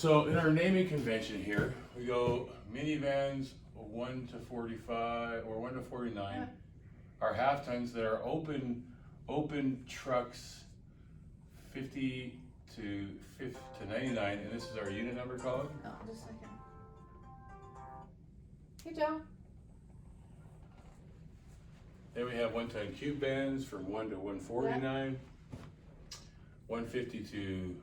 So in our naming convention here, we go minivans 1 to 45 or 1 to 49. Yeah. Our half tons that are open trucks 50 to 99, and this is our unit number, Colin. Oh, just a second. Hey, Joe. Then we have 1 ton cube vans from 1 to 149, 150 to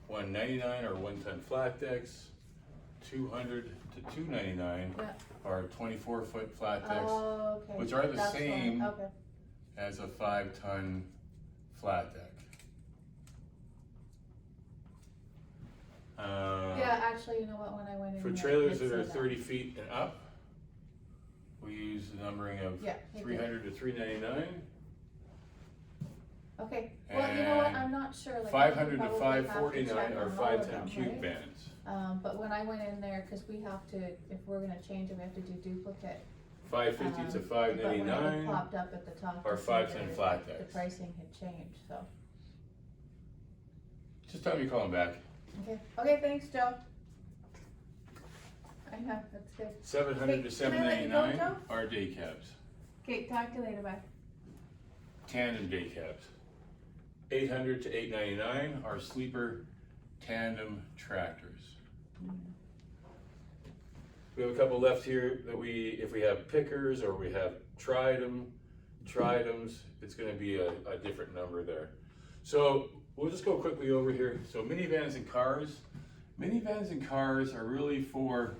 199 or 1 ton flat decks, 200 to 299 Yeah. are 24-foot flat decks, Oh, okay. which are the That's same fine. Okay. as a 5 ton flat deck. Yeah, actually, you know what? When I went in For there, trailers it that are said 30 feet and up, we use the numbering of Yeah, you did. 300 to 399, Okay. Well, you know what? and I'm not sure. Like, 500 to probably have to 549 check are on all 5 of ton them, cube right? vans. But when I went in there, because we have to, if we're gonna change it, we have to do duplicate. 550 to But when it 599 popped up at the top, are to see 5 that ton it- flat the decks. pricing had changed. So Just tell me you call them back. okay. Okay. Thanks, Joe. I know that's good. 700 to Hey, can I let you go, 799 Joe? are day cabs. Okay. Talk to you later. Bye. Tandem day cabs. 800 to 899 are sleeper tandem tractors. We have a couple left here that if we have pickers or we have tridems, it's gonna be a different number there. So we'll just go quickly over here. So minivans and cars. Minivans and cars are really for,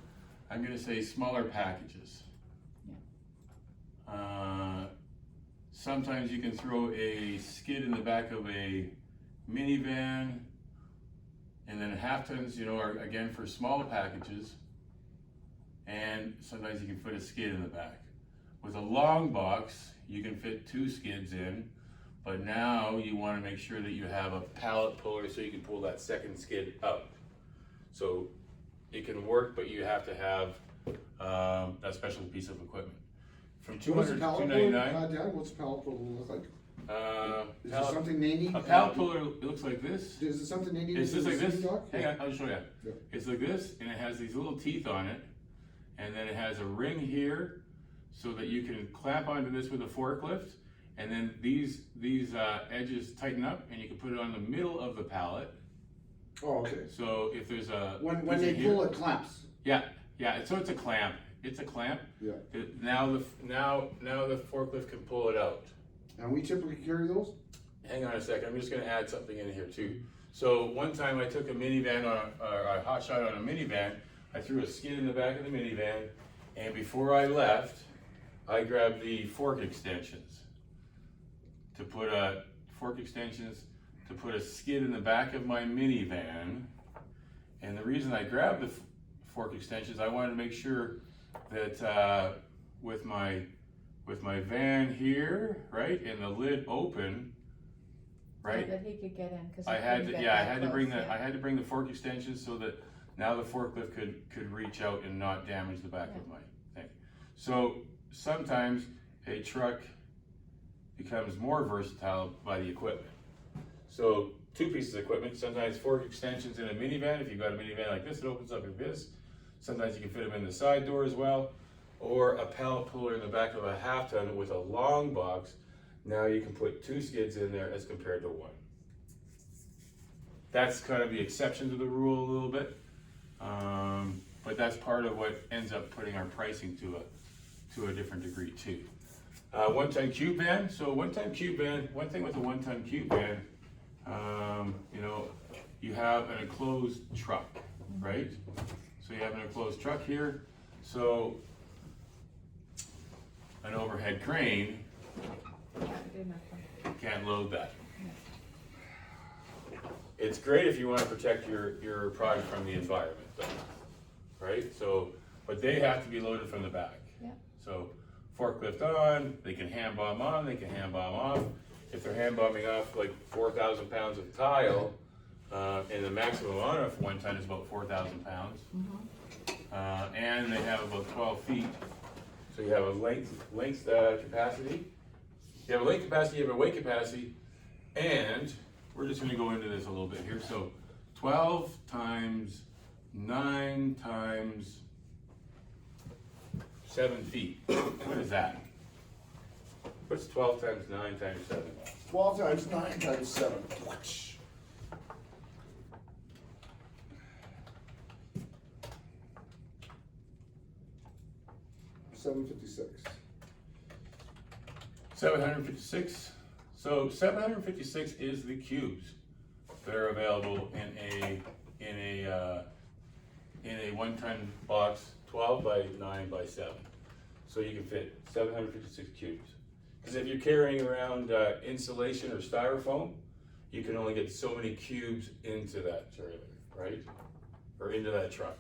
I'm gonna say, smaller packages. Sometimes you can throw a skid in the back of a minivan, and then half tons, are again for smaller packages, and sometimes you can put a skid in the back. With a long box, you can fit 2 skids in, but now you want to make sure that you have a pallet puller so you can pull that second skid out. So it can work, but you have to have a special piece of equipment. From 200 to 299. Dad, what's a pallet puller look like? Is it Pallet- something they need? A pallet puller, it looks like this. Is it something they need? It's just like this. Doc? Hang on, I'll show you. Yeah. It's like this, and it has these little teeth on it, and then it has a ring here, so that you can clamp onto this with a forklift, and then these edges tighten up, and you can put it on the middle of the pallet. Oh, okay. So if there's a When piece they of here- pull it clamps. yeah. So it's a clamp. It's a clamp. Yeah. Now the forklift can pull it out. And we typically carry those? Hang on a second, I'm just gonna add something in here too. So one time I took a minivan or a hot shot on a minivan, I threw a skid in the back of the minivan, and before I left, I grabbed the fork extensions to put a skid in the back of my minivan. And the reason I grabbed the fork extensions, I wanted to make sure that with my van here, right, and the lid open, right, So that he could get in. Cause I he had couldn't to, get yeah, I that had to close, bring the, yeah. I had to bring the fork extensions so that now the forklift could reach out and not damage the back of my thing. So sometimes a truck becomes more versatile by the equipment. So 2 pieces of equipment, sometimes fork extensions in a minivan. If you've got a minivan like this, it opens up like this. Sometimes you can fit them in the side door as well, or a pallet puller in the back of a half ton with a long box. Now you can put 2 skids in there as compared to 1. That's kind of the exception to the rule a little bit, but that's part of what ends up putting our pricing to a different degree too. 1 ton cube van. So 1 ton cube van. One thing with a 1 ton cube van, you have an enclosed truck, right? So you have an enclosed truck here. So an overhead crane Can't do nothing. can't load that. It's great if you want to protect your product from the environment, though, right? So, but they have to be loaded from the back. Yeah. So forklift on, they can hand bomb on, they can hand bomb off. If they're hand bombing off like 4,000 pounds of tile, and the maximum on of 1 ton is about 4,000 pounds, and they have about 12 feet. So you have a length capacity. You have a length capacity, you have a weight capacity, and we're just gonna go into this a little bit here. So 12 times 9 times 7 feet. What is that? What's 12 times 9 times 7? 12 times 9 times 7. 756. 756. So 756 is the cubes that are available in a 1-ton box, 12 by 9 by 7. So you can fit 756 cubes. Because if you're carrying around insulation or styrofoam, you can only get so many cubes into that trailer, right? Or into that truck.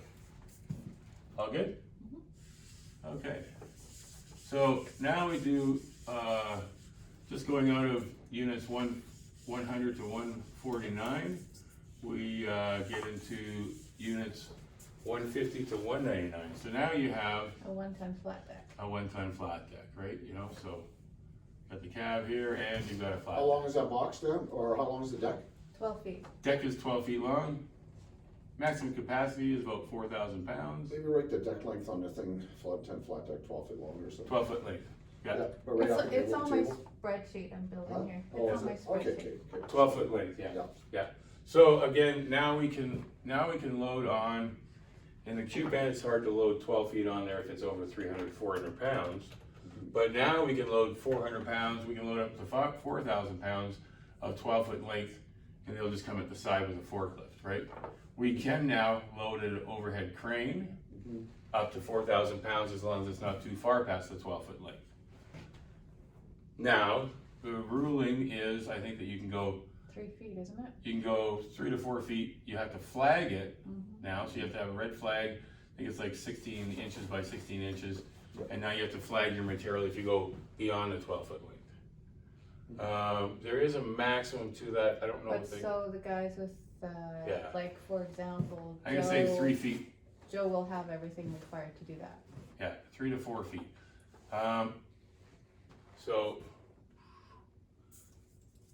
All good? Okay. So now we do, just going out of units 100 to 149, we get into units 150 to 199. So now you have A 1-ton flat deck. a 1-ton flat deck, right? You know, so got the cab here and you've got a flat How deck. long is that box then? Or how long is the deck? 12 feet. Deck is 12 feet long. Maximum capacity is about 4,000 pounds. Maybe write the deck length on the thing, 10 flat deck, 12 feet long or something. 12 foot length. Yeah. But right up It's against on the my table. spreadsheet I'm Huh? building here. Oh, It's is on my it? Okay, spreadsheet. okay. 12 foot length, yeah. Yeah. Yeah. So again, now we can load on, in the cube band, it's hard to load 12 feet on there if it's over 300, 400 pounds. But now we can load 400 pounds, we can load up to 4,000 pounds of 12 foot length, and they'll just come at the side with a forklift, right? We can now load an overhead crane up to 4,000 pounds as long as it's not too far past the 12 foot length. Now, the ruling is, I think that you can go 3 feet, isn't it? You can go 3 to 4 feet. You have to flag it now, so you have to have a red flag. I think it's like 16 inches by 16 inches. And now you have to flag your material if you go beyond the 12 foot length. There is a maximum to that. I don't know But if they, so the guys with, Yeah. like, for example, I'm gonna say Joe- 3 feet. Joe will have everything required to do that. Yeah, 3 to 4 feet. So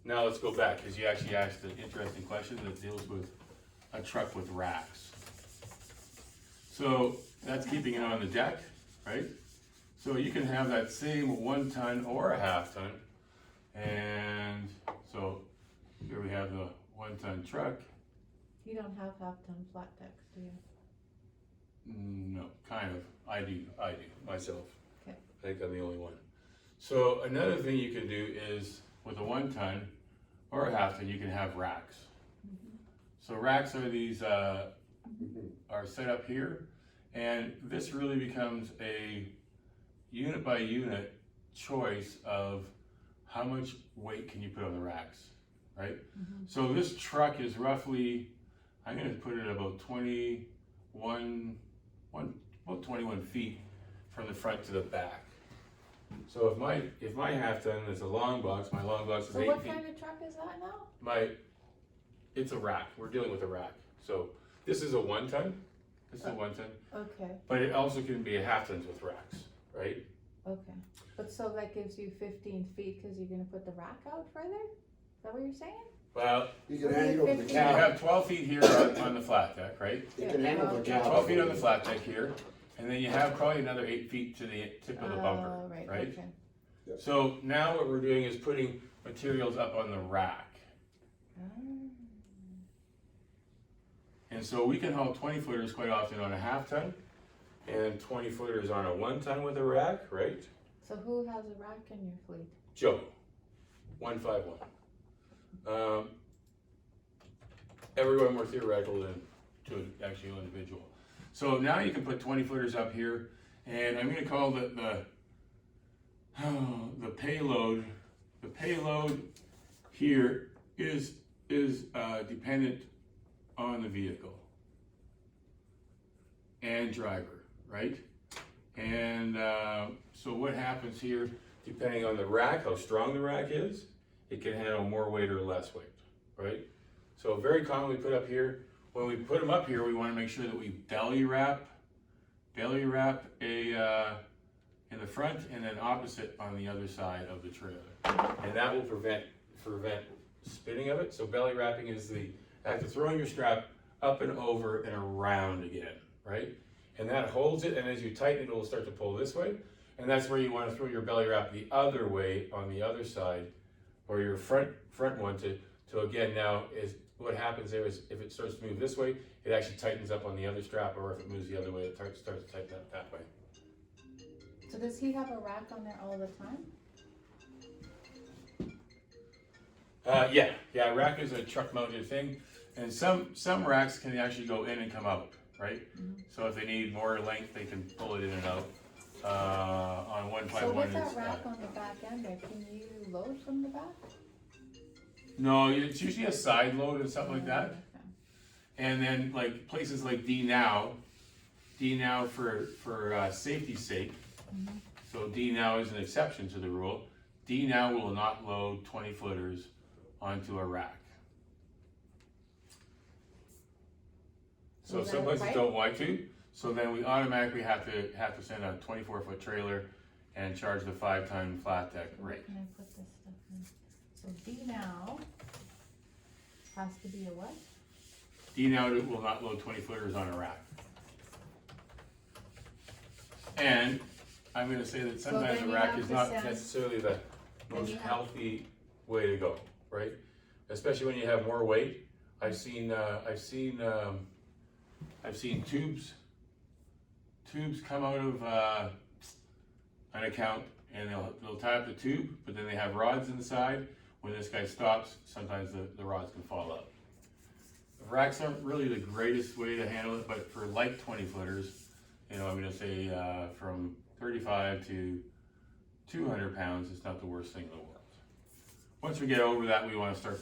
now let's go back, because you actually asked an interesting question that deals with a truck with racks. So that's keeping it on the deck, right? So you can have that same 1 ton or a half ton. And so here we have the 1 ton truck. You don't have half-ton flat decks, do you? No, kind of. I do, myself. Okay. I think I'm the only one. So another thing you can do is, with a 1 ton or a half ton, you can have racks. So racks are these, are set up here, and this really becomes a unit by unit choice of how much weight can you put on the racks, right? So this truck is roughly, I'm gonna put it about 21 feet from the front to the back. So if my half ton is a long box, my long box is So 8 what feet. kind of truck is that now? It's a rack. We're dealing with a rack. So this is a 1 ton. This is a 1 ton, Okay, but it also can be a half tons with racks, right? okay. But so that gives you 15 feet because you're gonna put the rack out further? Is that what you're saying? Well, You can hang it over the so you cab. have 12 feet here on the flat deck, right? You can hang over the cab. 12 feet on the flat deck here, and then you have probably another 8 feet to the tip of the bumper, Oh, right, right? okay. So now what we're doing is putting materials up on the rack. Ah. And so we can haul 20 footers quite often on a half ton, and 20 footers on a 1 ton with a rack, right? So who has a rack in your fleet? Joe, 151. Everyone more theoretical than to an actual individual. So now you can put 20 footers up here, and I'm gonna call the payload. The payload here is dependent on the vehicle and driver, right? And so what happens here, depending on the rack, how strong the rack is, it can handle more weight or less weight, right? So very commonly put up here, when we put them up here, we want to make sure that we belly wrap in the front and then opposite on the other side of the trailer. And that will prevent spinning of it. So belly wrapping is the act of throwing your strap up and over and around again, right? And that holds it, and as you tighten it, it will start to pull this way. And that's where you want to throw your belly wrap the other way on the other side, or your front one to again, now is what happens there is if it starts to move this way, it actually tightens up on the other strap, or if it moves the other way, it starts to tighten up that way. So does he have a rack on there all the time? Yeah, rack is a truck mounted thing, and some racks can actually go in and come out, right? Mhm. So if they need more length, they can pull it in and out. On 151, So with it's, that rack on the back end there, can you load from the back? no, it's usually a side load or something like that. Okay. And then like places like D Now for safety's sake. Mhm. So D Now is an exception to the rule. D Now will not load 20 footers onto a rack. So Is that some places right? don't want to. So then we automatically have to send a 24-foot trailer and charge the 5-ton flat deck Where rate. can I put this stuff in? So D now has to be a what? D Now will not load 20 footers on a rack. And I'm gonna say that sometimes then a you rack have is to not send- necessarily the Then most you have- healthy way to go, right? Especially when you have more weight. I've seen tubes come out of an account, and they'll tie up the tube, but then they have rods inside. When this guy stops, sometimes the rods can fall out. Racks aren't really the greatest way to handle it, but for like 20 footers, I'm gonna say from 35 to 200 pounds, it's not the worst thing in the world. Once we get over that, we wanna start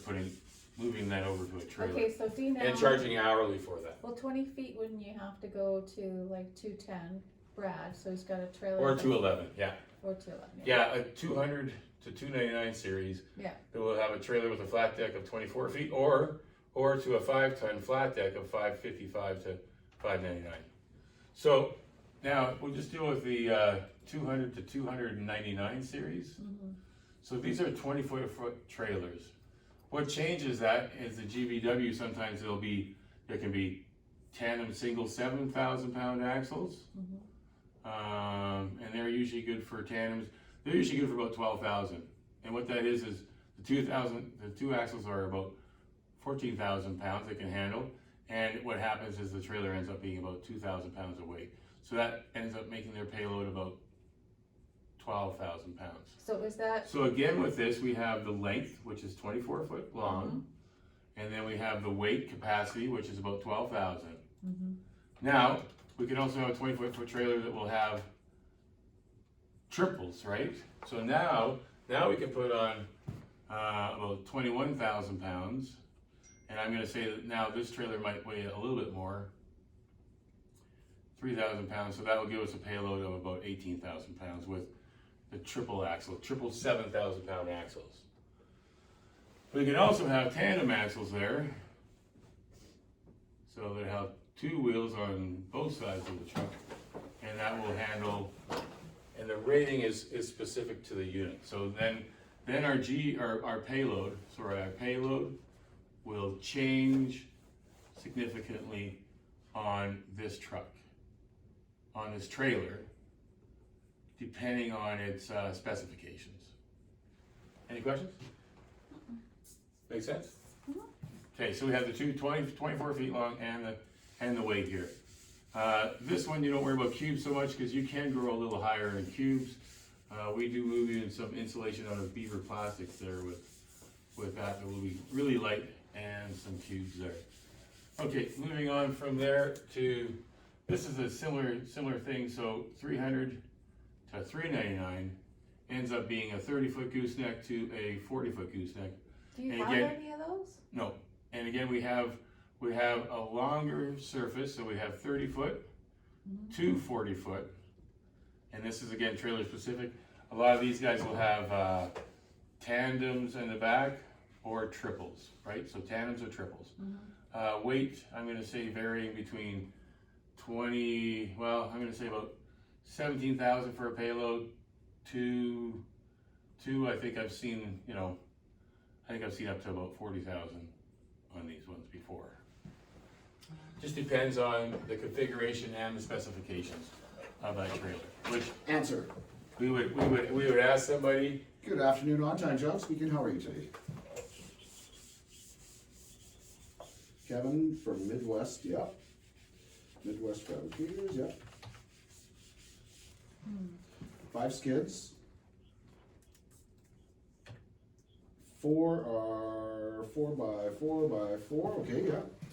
moving that over to a trailer. Okay, so D now. And charging hourly for that. Well, 20 feet, wouldn't you have to go to like 210 Brad, so he's got a trailer. Or that- 211, yeah. Or 211, Yeah, a 200 to 299 series. Yeah. That will have a trailer with a flat deck of 24 feet, or to a 5-ton flat deck of 555 to 599. So now we'll just deal with the 200 to 299 series. Mhm. So these are 20-foot trailers. What changes that is the GVW. Sometimes there can be tandem single 7,000-pound axles. Mhm. And they're usually good for tandems. They're usually good for about 12,000. And what that is the two axles are about 14,000 pounds they can handle. And what happens is the trailer ends up being about 2,000 pounds of weight. So that ends up making their payload about 12,000 pounds. So is that, So again, with this, we have the length, which is 24 foot long. And then we have the weight capacity, which is about 12,000. Mhm. Now, we can also have a 20-foot trailer that will have triples, right? So now we can put on about 21,000 pounds. And I'm gonna say that now this trailer might weigh a little bit more, 3,000 pounds. So that will give us a payload of about 18,000 pounds with the triple 7,000-pound axles. We can also have tandem axles there. So they have two wheels on both sides of the truck, and that will handle, and the rating is specific to the unit. So then our payload will change significantly on this truck, on this trailer, depending on its specifications. Any questions? Make sense? Okay, so we have the 24 feet long and the weight here. This one, you don't worry about cubes so much because you can grow a little higher in cubes. We do move in some insulation out of beaver plastics there with that will be really light and some cubes there. Okay, moving on from there to, this is a similar thing. So 300 to 399 ends up being a 30-foot gooseneck to a 40-foot gooseneck. do you And have again- any of those? No, and again, we have a longer surface, so we have 30 foot to 40 foot. And this is again, trailer specific. A lot of these guys will have tandems in the back or triples, right? So tandems or triples. Weight, I'm gonna say varying between I'm gonna say about 17,000 for a payload to I think I've seen, up to about 40,000 on these ones before. Just depends on the configuration and the specifications of that trailer, which Answer. we would ask somebody. Good afternoon, On Time John speaking. How are you today? Kevin from Midwest, yep. Midwest Fabricators, yep. 5 skids. 4 are 4x4x4, okay, yeah.